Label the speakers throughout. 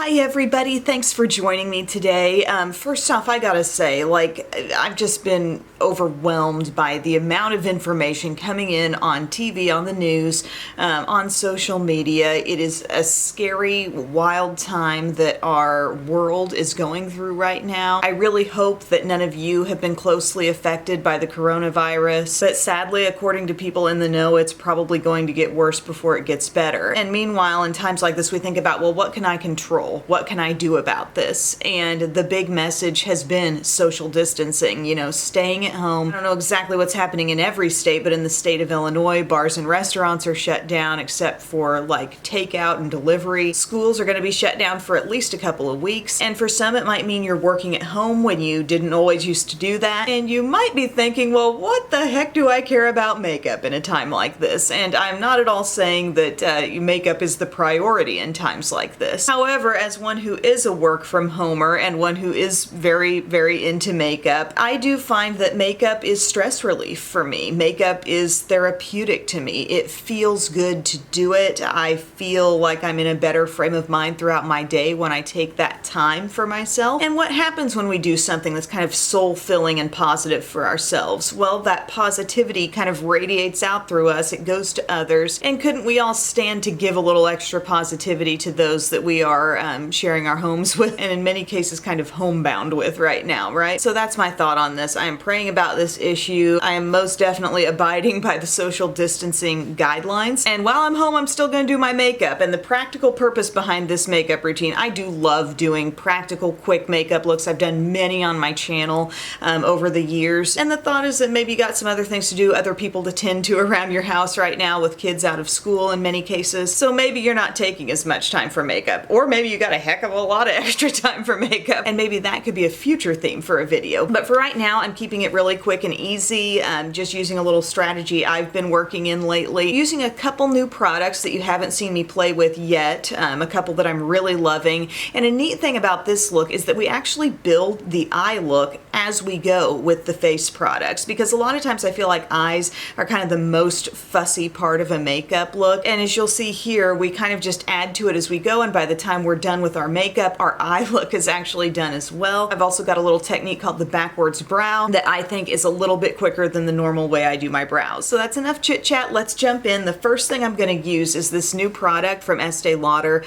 Speaker 1: Hi everybody, thanks for joining me today. First off, I gotta say, I've just been overwhelmed by the amount of information coming in on TV, on the news, on social media. It is a scary, wild time that our world is going through right now. I really hope that none of you have been closely affected by the coronavirus, but sadly, according to people in the know, it's probably going to get worse before it gets better. And meanwhile, in times like this, we think about, well, what can I control? What can I do about this? And the big message has been social distancing, staying at home. I don't know exactly what's happening in every state, but in the state of Illinois, bars and restaurants are shut down except for takeout and delivery. Schools are going to be shut down for at least a couple of weeks. And for some, it might mean you're working at home when you didn't always used to do that. And you might be thinking, well, what the heck do I care about makeup in a time like this? And I'm not at all saying that makeup is the priority in times like this. However, as one who is a work from homer and one who is very, very into makeup, I do find that makeup is stress relief for me. Makeup is therapeutic to me. It feels good to do it. I feel like I'm in a better frame of mind throughout my day when I take that time for myself. And what happens when we do something that's kind of soul-filling and positive for ourselves? Well, that positivity kind of radiates out through us. It goes to others. And couldn't we all stand to give a little extra positivity to those that we are sharing our homes with, and in many cases kind of homebound with right now, right? So that's my thought on this. I am praying about this issue. I am most definitely abiding by the social distancing guidelines. And while I'm home, I'm still going to do my makeup. And the practical purpose behind this makeup routine, I do love doing practical, quick makeup looks. I've done many on my channel over the years. And the thought is that maybe you got some other things to do, other people to tend to around your house right now with kids out of school in many cases. So maybe you're not taking as much time for makeup. Or maybe you got a heck of a lot of extra time for makeup, and maybe that could be a future theme for a video. But for right now, I'm keeping it really quick and easy, just using a little strategy I've been working in lately, using a couple new products that you haven't seen me play with yet, a couple that I'm really loving. And a neat thing about this look is that we actually build the eye look as we go with the face products, because a lot of times I feel like eyes are kind of the most fussy part of a makeup look, and as you'll see here, we kind of just add to it as we go, and by the time we're done with our makeup, our eye look is actually done as well. I've also got a little technique called the backwards brow that I think is a little bit quicker than the normal way I do my brows. So that's enough chit chat. Let's jump in. The first thing I'm going to use is this new product from Estee Lauder.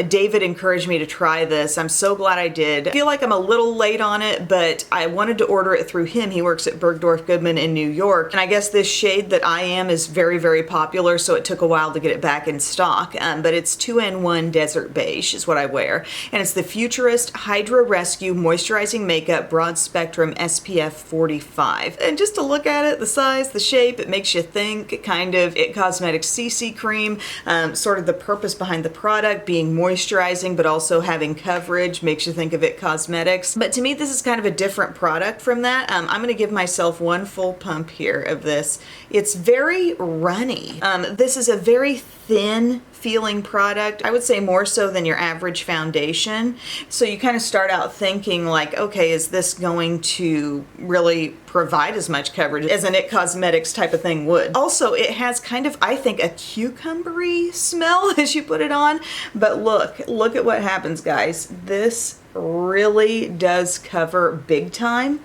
Speaker 1: David encouraged me to try this. I'm so glad I did. I feel like I'm a little late on it, but I wanted to order it through him. He works at Bergdorf Goodman in New York, and I guess this shade that I am is very, very popular, so it took a while to get it back in stock. But it's 2-in-1 Desert Beige is what I wear, and it's the Futurist Hydra Rescue Moisturizing Makeup Broad Spectrum SPF 45. And just to look at it, the size, the shape, it makes you think kind of It Cosmetics CC cream, sort of the purpose behind the product being moisturizing but also having coverage makes you think of It Cosmetics. But to me, this is kind of a different product from that. I'm going to give myself one full pump here of this. It's very runny. This is a very thin feeling product. I would say more so than your average foundation. So you kind of start out thinking like, okay, is this going to really provide as much coverage as an It Cosmetics type of thing would? Also, it has kind of, I think, a cucumbery smell as you put it on. But look at what happens, guys. This really does cover big time,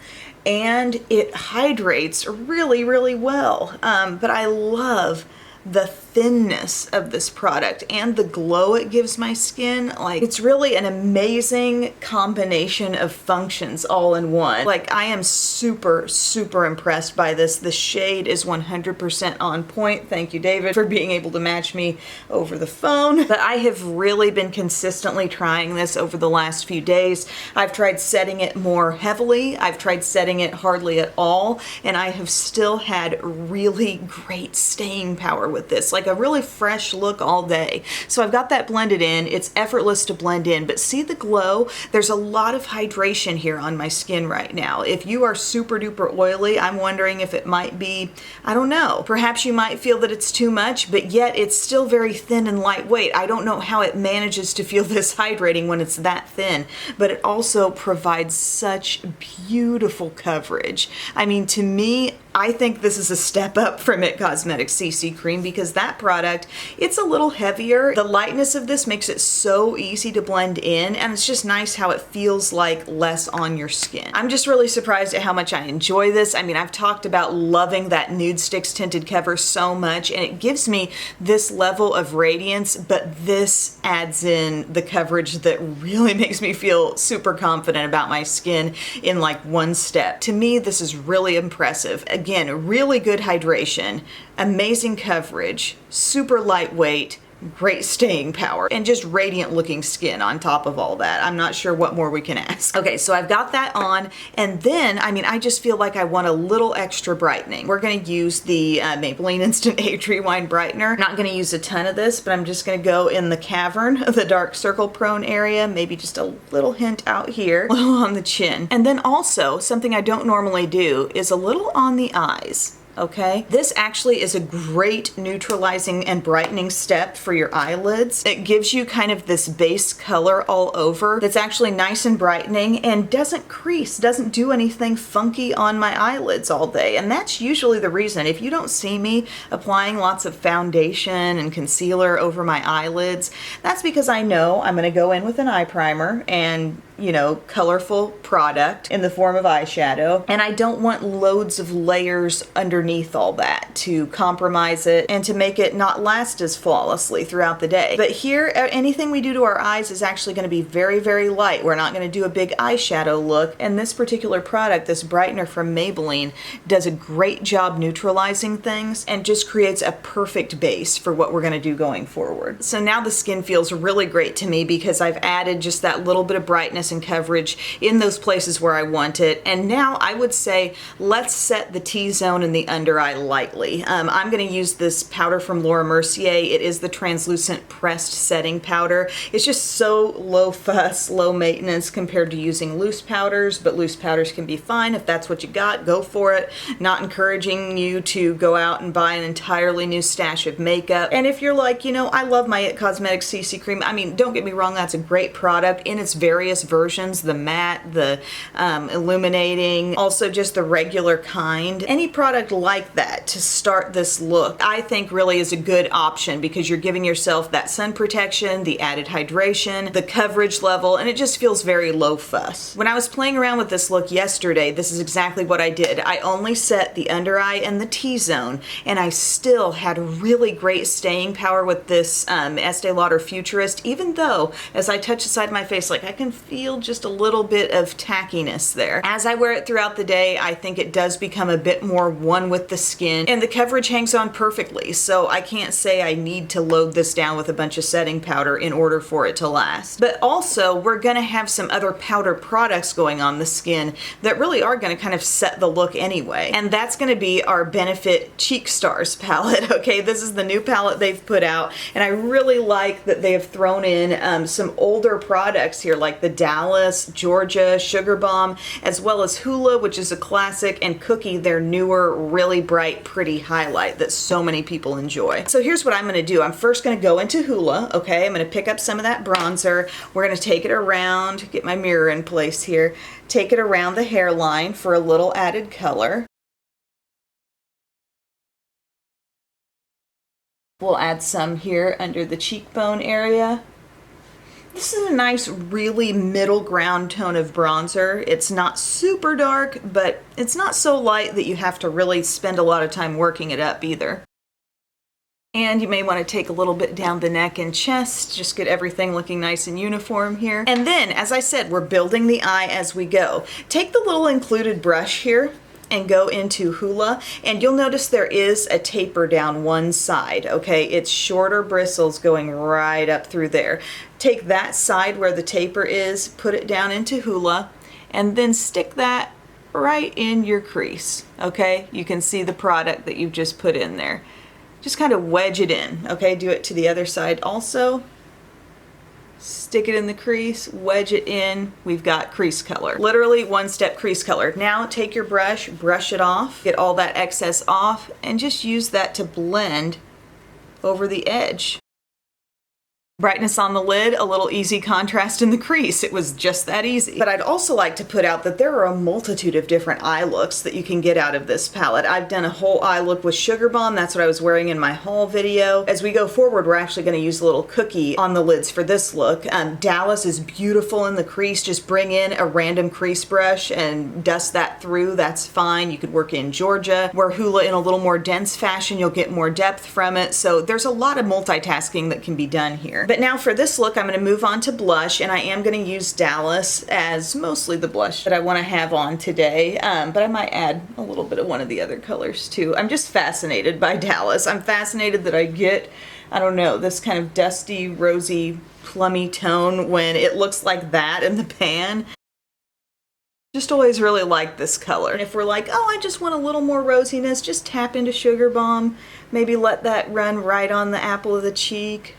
Speaker 1: and it hydrates really, really well. But I love the thinness of this product and the glow it gives my skin. It's really an amazing combination of functions all in one. I am super, super impressed by this. The shade is 100% on point. Thank you, David, for being able to match me over the phone. But I have really been consistently trying this over the last few days. I've tried setting it more heavily. I've tried setting it hardly at all, and I have still had really great staying power with this. A really fresh look all day. So I've got that blended in. It's effortless to blend in, but see the glow? There's a lot of hydration here on my skin right now. If you are super duper oily, I'm wondering if it might be, I don't know, perhaps you might feel that it's too much, but yet it's still very thin and lightweight. I don't know how it manages to feel this hydrating when it's that thin, but it also provides such beautiful coverage. I mean, to me, I think this is a step up from It Cosmetics CC Cream because that product, it's a little heavier. The lightness of this makes it so easy to blend in, and it's just nice how it feels like less on your skin. I'm just really surprised at how much I enjoy this. I mean, I've talked about loving that Nude Sticks tinted cover so much, and it gives me this level of radiance, but this adds in the coverage that really makes me feel super confident about my skin in like one step. To me, this is really impressive. Again, really good hydration, amazing coverage, super lightweight, great staying power, and just radiant looking skin on top of all that. I'm not sure what more we can ask. Okay, so I've got that on, and then, I mean, I just feel like I want a little extra brightening. We're gonna use the Maybelline Instant Age Rewind Brightener. Not gonna use a ton of this, but I'm just gonna go in the cavern, the dark circle prone area, maybe just a little hint out here, a little on the chin. And then also, something I don't normally do is a little on the eyes. Okay, this actually is a great neutralizing and brightening step for your eyelids. It gives you kind of this base color all over that's actually nice and brightening and doesn't crease, doesn't do anything funky on my eyelids all day. And that's usually the reason. If you don't see me applying lots of foundation and concealer over my eyelids, that's because I know I'm gonna go in with an eye primer and, you know, colorful product in the form of eyeshadow, and I don't want loads of layers underneath all that to compromise it and to make it not last as flawlessly throughout the day. But here, anything we do to our eyes is actually going to be very, very light. We're not going to do a big eyeshadow look, and this particular product, this brightener from Maybelline, does a great job neutralizing things and just creates a perfect base for what we're going to do going forward. So now the skin feels really great to me because I've added just that little bit of brightness and coverage in those places where I want it. And now I would say let's set the T-zone and the under eye lightly. I'm going to use this powder from Laura Mercier. It is the translucent pressed setting powder. It's just so low fuss, low maintenance compared to using loose powders, but loose powders can be fine. If that's what you got, go for it. Not encouraging you to go out and buy an entirely new stash of makeup. And if you're like, you know, I love my It Cosmetics CC Cream, I mean, don't get me wrong, that's a great product in its various versions, the matte, the illuminating, also just the regular kind. Any product like that to start this look, I think really is a good option because you're giving yourself that sun protection, the added hydration, the coverage level, and it just feels very low fuss. When I was playing around with this look yesterday, this is exactly what I did. I only set the under eye and the T-zone, and I still had really great staying power with this Estee Lauder Futurist, even though as I touch the side of my face, like I can feel just a little bit of tackiness there. As I wear it throughout the day, I think it does become a bit more one with the skin, and the coverage hangs on perfectly, so I can't say I need to load this down with a bunch of setting powder in order for it to last. But also, we're gonna have some other powder products going on the skin that really are gonna kind of set the look anyway, and that's gonna be our Benefit Cheek Stars palette. Okay, this is the new palette they've put out, and I really like that they have thrown in some older products here, like the Dallas, Georgia, Sugar Bomb, as well as Hoola, which is a classic, and Cookie, their newer, really bright, pretty highlight that so many people enjoy. So here's what I'm gonna do. I'm first gonna go into Hoola, okay? I'm gonna pick up some of that bronzer. We're gonna take it around, get my mirror in place here, take it around the hairline for a little added color. We'll add some here under the cheekbone area. This is a nice, really middle ground tone of bronzer. It's not super dark, but it's not so light that you have to really spend a lot of time working it up either. And you may want to take a little bit down the neck and chest, just get everything looking nice and uniform here. And then, as I said, we're building the eye as we go. Take the little included brush here and go into Hoola, and you'll notice there is a taper down one side, okay? It's shorter bristles going right up through there. Take that side where the taper is, put it down into Hoola, and then stick that right in your crease, okay? You can see the product that you've just put in there. Just kind of wedge it in, okay? Do it to the other side also. Stick it in the crease, wedge it in, we've got crease color. Literally one step crease color. Now take your brush, brush it off, get all that excess off, and just use that to blend over the edge. Brightness on the lid, a little easy contrast in the crease. It was just that easy. But I'd also like to put out that there are a multitude of different eye looks that you can get out of this palette. I've done a whole eye look with Sugar Bomb. That's what I was wearing in my haul video. As we go forward, we're actually going to use a little cookie on the lids for this look. Dallas is beautiful in the crease. Just bring in a random crease brush and dust that through. That's fine. You could work in Georgia. Wear Hoola in a little more dense fashion. You'll get more depth from it. So there's a lot of multitasking that can be done here. But now for this look, I'm going to move on to blush, and I am going to use Dallas as mostly the blush that I want to have on today, but I might add a little bit of one of the other colors too. I'm just fascinated by Dallas. I'm fascinated that I get, I don't know, this kind of dusty, rosy, plummy tone when it looks like that in the pan. Just always really like this color. And if we're like, oh, I just want a little more rosiness, just tap into Sugar Bomb, maybe let that run right on the apple of the cheek.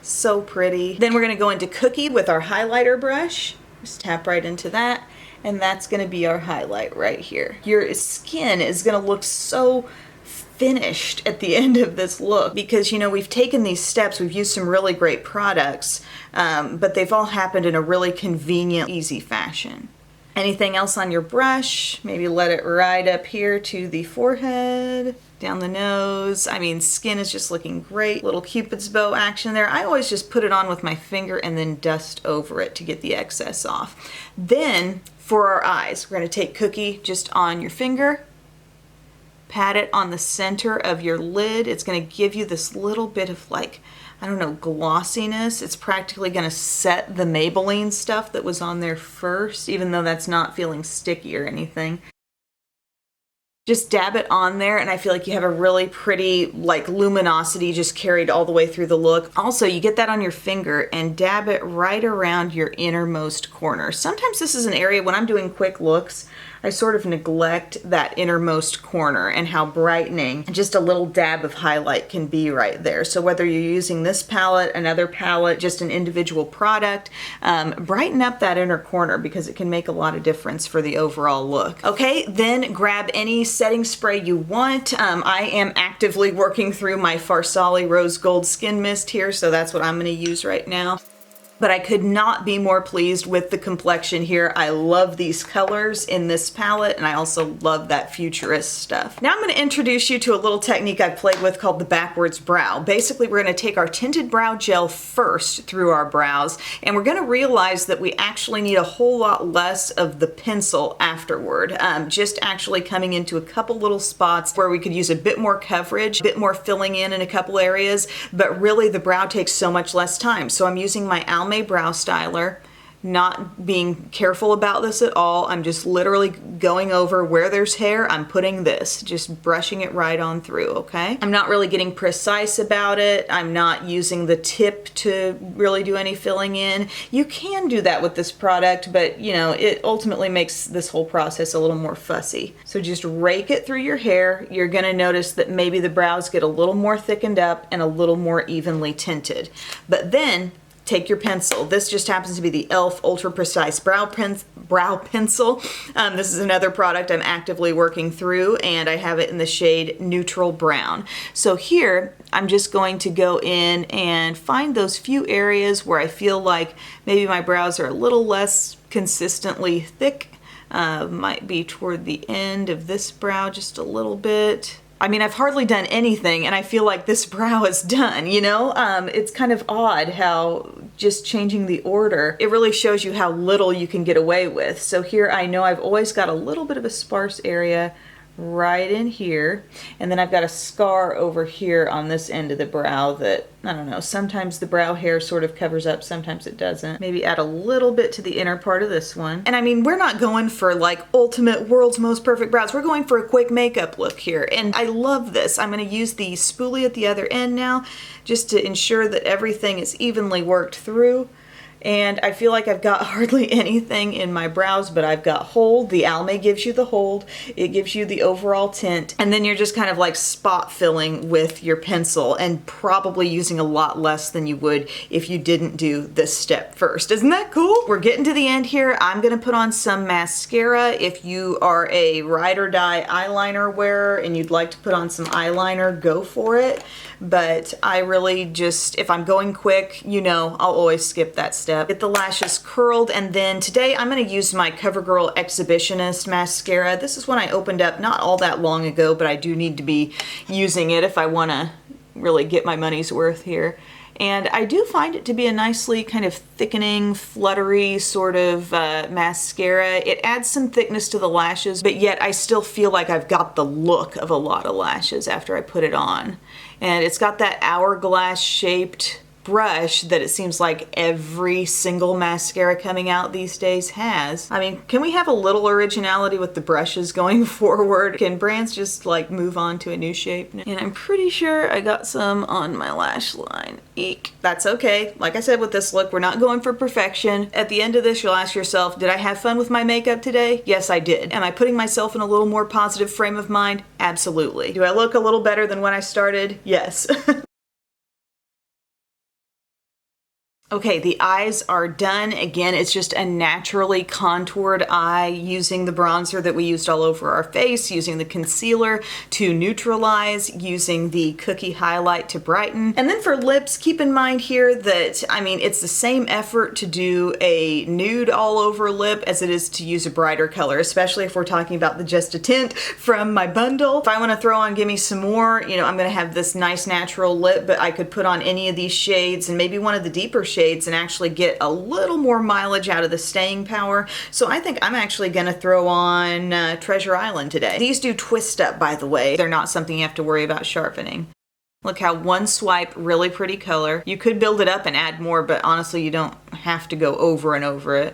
Speaker 1: So pretty. Then we're going to go into Cookie with our highlighter brush. Just tap right into that, and that's going to be our highlight right here. Your skin is going to look so finished at the end of this look because, you know, we've taken these steps, we've used some really great products, but they've all happened in a really convenient, easy fashion. Anything else on your brush? Maybe let it ride up here to the forehead, down the nose. I mean, skin is just looking great. Little Cupid's bow action there. I always just put it on with my finger and then dust over it to get the excess off. Then for our eyes, we're going to take Cookie just on your finger, pat it on the center of your lid. It's going to give you this little bit of, like, I don't know, glossiness. It's practically going to set the Maybelline stuff that was on there first, even though that's not feeling sticky or anything. Just dab it on there, and I feel like you have a really pretty, like, luminosity just carried all the way through the look. Also, you get that on your finger and dab it right around your innermost corner. Sometimes this is an area, when I'm doing quick looks, I sort of neglect that innermost corner and how brightening just a little dab of highlight can be right there. So whether you're using this palette, another palette, just an individual product, brighten up that inner corner because it can make a lot of difference for the overall look. Okay, then grab any setting spray you want. I am actively working through my Farsali Rose Gold Skin Mist here, so that's what I'm going to use right now. But I could not be more pleased with the complexion here. I love these colors in this palette, and I also love that futurist stuff. Now I'm going to introduce you to a little technique I've played with called the backwards brow. Basically, we're going to take our tinted brow gel first through our brows, and we're going to realize that we actually need a whole lot less of the pencil afterward. Just actually coming into a couple little spots where we could use a bit more coverage, a bit more filling in a couple areas, but really the brow takes so much less time. So I'm using my Almay brow styler, not being careful about this at all. I'm just literally going over where there's hair. I'm putting this, just brushing it right on through, okay? I'm not really getting precise about it. I'm not using the tip to really do any filling in. You can do that with this product, but you know, it ultimately makes this whole process a little more fussy. So just rake it through your hair. You're gonna notice that maybe the brows get a little more thickened up and a little more evenly tinted. But then take your pencil. This just happens to be the e.l.f. Ultra Precise Brow Pencil. This is another product I'm actively working through, and I have it in the shade Neutral Brown. So here, I'm just going to go in and find those few areas where I feel like maybe my brows are a little less consistently thick. Might be toward the end of this brow just a little bit. I mean, I've hardly done anything and I feel like this brow is done, you know? It's kind of odd how just changing the order, it really shows you how little you can get away with. So here I know I've always got a little bit of a sparse area right in here, and then I've got a scar over here on this end of the brow that, I don't know, sometimes the brow hair sort of covers up, sometimes it doesn't. Maybe add a little bit to the inner part of this one. And I mean, we're not going for like ultimate world's most perfect brows. We're going for a quick makeup look here, and I love this. I'm going to use the spoolie at the other end now just to ensure that everything is evenly worked through. And I feel like I've got hardly anything in my brows, but I've got hold. The Almay gives you the hold. It gives you the overall tint. And then you're just kind of like spot filling with your pencil and probably using a lot less than you would if you didn't do this step first. Isn't that cool? We're getting to the end here. I'm gonna put on some mascara. If you are a ride or die eyeliner wearer and you'd like to put on some eyeliner, go for it. But I really just, if I'm going quick, you know, I'll always skip that step. Get the lashes curled, and then today I'm gonna use my CoverGirl Exhibitionist mascara. This is one I opened up not all that long ago, but I do need to be using it if I wanna really get my money's worth here. And I do find it to be a nicely kind of thickening, fluttery sort of mascara. It adds some thickness to the lashes, but yet I still feel like I've got the look of a lot of lashes after I put it on. And it's got that hourglass shaped brush that it seems like every single mascara coming out these days has. I mean, can we have a little originality with the brushes going forward? Can brands just like move on to a new shape? And I'm pretty sure I got some on my lash line. Eek. That's okay. Like I said with this look, we're not going for perfection. At the end of this, you'll ask yourself, did I have fun with my makeup today? Yes, I did. Am I putting myself in a little more positive frame of mind? Absolutely. Do I look a little better than when I started? Yes. Okay, the eyes are done. Again, it's just a naturally contoured eye using the bronzer that we used all over our face, using the concealer to neutralize, using the cookie highlight to brighten. And then for lips, keep in mind here that, I mean, it's the same effort to do a nude all over lip as it is to use a brighter color, especially if we're talking about the Just a Tint from my bundle. If I want to throw on Gimme Some More, you know, I'm going to have this nice natural lip, but I could put on any of these shades and maybe one of the deeper shades and actually get a little more mileage out of the staying power. So I think I'm actually gonna throw on Treasure Island today. These do twist up, by the way. They're not something you have to worry about sharpening. Look how one swipe, really pretty color. You could build it up and add more, but honestly, you don't have to go over and over it.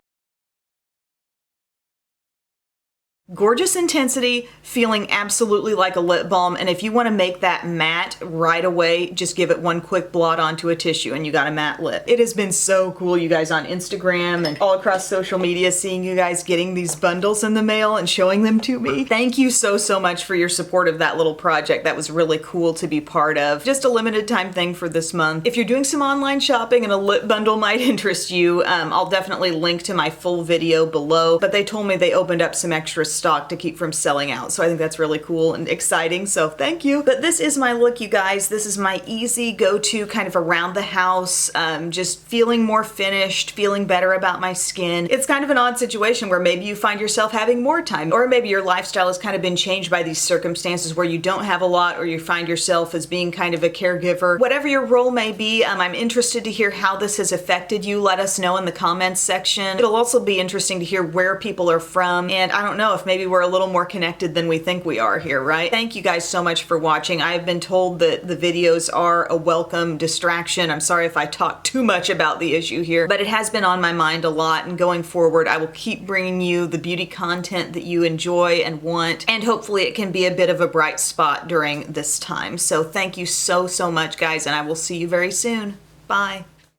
Speaker 1: Gorgeous intensity, feeling absolutely like a lip balm, and if you want to make that matte right away, just give it one quick blot onto a tissue and you got a matte lip. It has been so cool, you guys, on Instagram and all across social media, seeing you guys getting these bundles in the mail and showing them to me. Thank you so much for your support of that little project. That was really cool to be part of. Just a limited time thing for this month. If you're doing some online shopping and a lip bundle might interest you, I'll definitely link to my full video below, but they told me they opened up some extra stock to keep from selling out. So I think that's really cool and exciting. So thank you. But this is my look, you guys. This is my easy go-to kind of around the house, just feeling more finished, feeling better about my skin. It's kind of an odd situation where maybe you find yourself having more time, or maybe your lifestyle has kind of been changed by these circumstances where you don't have a lot, or you find yourself as being kind of a caregiver. Whatever your role may be, I'm interested to hear how this has affected you. Let us know in the comments section. It'll also be interesting to hear where people are from, and I don't know if maybe we're a little more connected than we think we are here, right? Thank you guys so much for watching. I've been told that the videos are a welcome distraction. I'm sorry if I talk too much about the issue here, but it has been on my mind a lot, and going forward, I will keep bringing you the beauty content that you enjoy and want, and hopefully it can be a bit of a bright spot during this time. So thank you so much, guys, and I will see you very soon. Bye.